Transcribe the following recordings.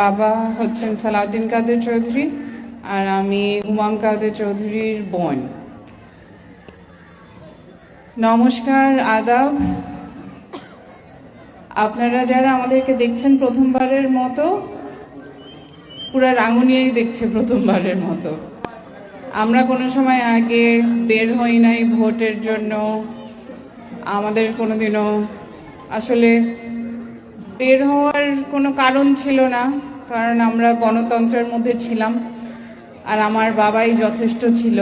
বাবা হচ্ছেন সালাউদ্দিন কাদের চৌধুরী আর আমি হুমাম কাদের চৌধুরীর বোন। নমস্কার, আদাব। আপনারা যারা আমাদেরকে দেখছেন প্রথমবারের মতো, পুরা রাঙ্গুনিয়াই দেখছে প্রথমবারের মতো। আমরা কোনো সময় আগে বের হই নাই ভোটের জন্য, আমাদের কোনোদিনও আসলে বের হওয়ার কোনো কারণ ছিল না, কারণ আমরা গণতন্ত্রের মধ্যে ছিলাম। আর আমার বাবাই যথেষ্ট ছিল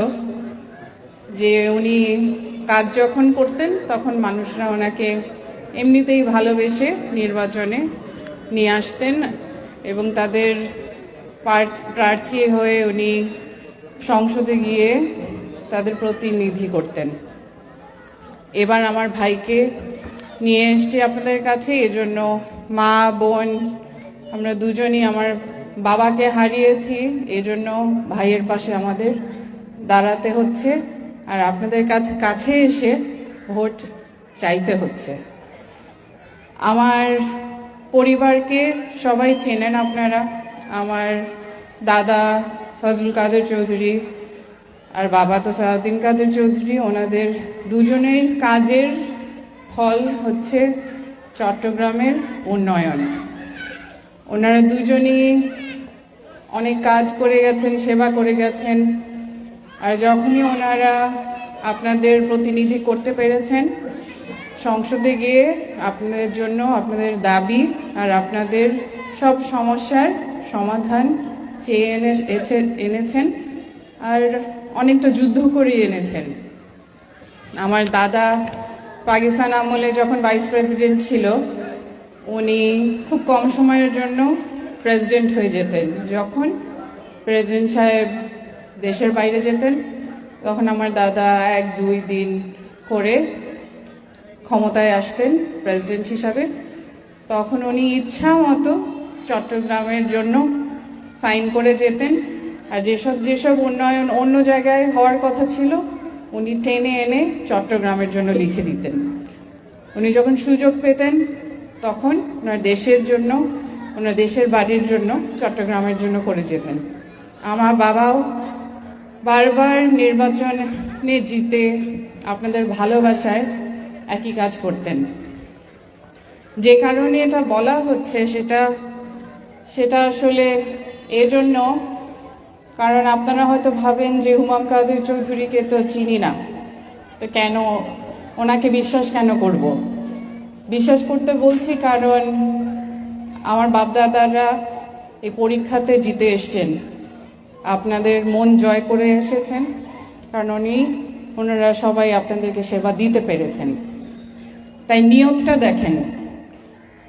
যে উনি কাজ যখন করতেন তখন মানুষরা ওনাকে এমনিতেই ভালোবেসে নির্বাচনে নিয়ে আসতেন এবং তাদের প্রার্থী হয়ে উনি সংসদে গিয়ে তাদের প্রতিনিধি করতেন। এবার আমার ভাইকে নিয়ে এসছি আপনাদের কাছে, এজন্য মা বোন আমরা দুজনই আমার বাবাকে হারিয়েছি, এজন্য ভাইয়ের পাশে আমাদের দাঁড়াতে হচ্ছে আর আপনাদের কাছে এসে ভোট চাইতে হচ্ছে। আমার পরিবারকে সবাই চেনেন আপনারা। আমার দাদা ফজলুল কাদের চৌধুরী আর বাবা তো সালাউদ্দিন কাদের চৌধুরী, ওনাদের দুজনের কাজের ফল হচ্ছে চট্টগ্রামের উন্নয়ন। ওনারা দুজনই অনেক কাজ করে গেছেন, সেবা করে গেছেন। আর যখনই ওনারা আপনাদের প্রতিনিধি করতে পেরেছেন সংসদে গিয়ে আপনাদের জন্য আপনাদের দাবি আর আপনাদের সব সমস্যার সমাধান চেয়ে এনেছেন আর অনেকটা যুদ্ধ করে এনেছেন। আমার দাদা পাকিস্তান আমলে যখন ভাইস প্রেসিডেন্ট ছিল, উনি খুব কম সময়ের জন্য প্রেসিডেন্ট হয়ে যেতেন। যখন প্রেসিডেন্ট সাহেব দেশের বাইরে যেতেন তখন আমার দাদা 1-2 দিন করে ক্ষমতায় আসতেন প্রেসিডেন্ট হিসাবে। তখন উনি ইচ্ছা মতো চট্টগ্রামের জন্য সাইন করে যেতেন আর যেসব উন্নয়ন অন্য জায়গায় হওয়ার কথা ছিল উনি টেনে এনে চট্টগ্রামের জন্য লিখে দিতেন। উনি যখন সুযোগ পেতেন তখন ওনার দেশের জন্য, ওনার দেশের বাড়ির জন্য, চট্টগ্রামের জন্য করে যেতেন। আমার বাবাও বারবার নির্বাচনে জিতে আপনাদের ভালোবাসায় একই কাজ করতেন। যে কারণে এটা বলা হচ্ছে সেটা আসলে এজন্য, কারণ আপনারা হয়তো ভাবেন যে হুমাম কাদের চৌধুরীকে তো চিনি না, তো কেন ওনাকে বিশ্বাস কেন করব? বিশ্বাস করতে বলছি কারণ আমার বাপদাদারা এই পরীক্ষাতে জিতে এসছেন, আপনাদের মন জয় করে এসেছেন, কারণ ওনারা সবাই আপনাদেরকে সেবা দিতে পেরেছেন। তাই নিয়তটা দেখেন,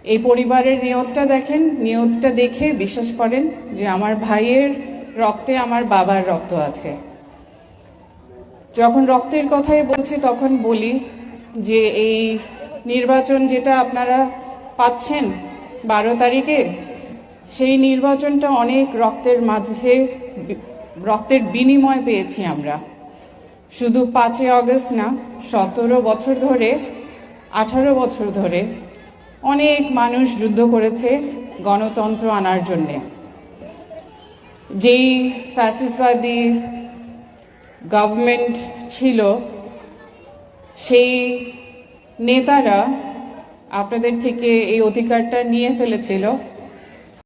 এই পরিবারের নিয়তটা দেখেন, নিয়তটা দেখে বিশ্বাস করেন যে আমার ভাইয়ের রক্তে আমার বাবার রক্ত আছে। যখন রক্তের কথাই বলছি তখন বলি যে এই নির্বাচন যেটা আপনারা পাচ্ছেন 12 তারিখে, সেই নির্বাচনটা অনেক রক্তের মাঝে, রক্তের বিনিময় পেয়েছি আমরা। শুধু 5 আগস্ট না, 17 বছর ধরে, 18 বছর ধরে অনেক মানুষ যুদ্ধ করেছে গণতন্ত্র আনার জন্যে। যেই ফ্যাসিস্টবাদী গভর্নমেন্ট ছিল, সেই নেতারা আপনাদের থেকে এই অধিকারটা নিয়ে ফেলেছিল।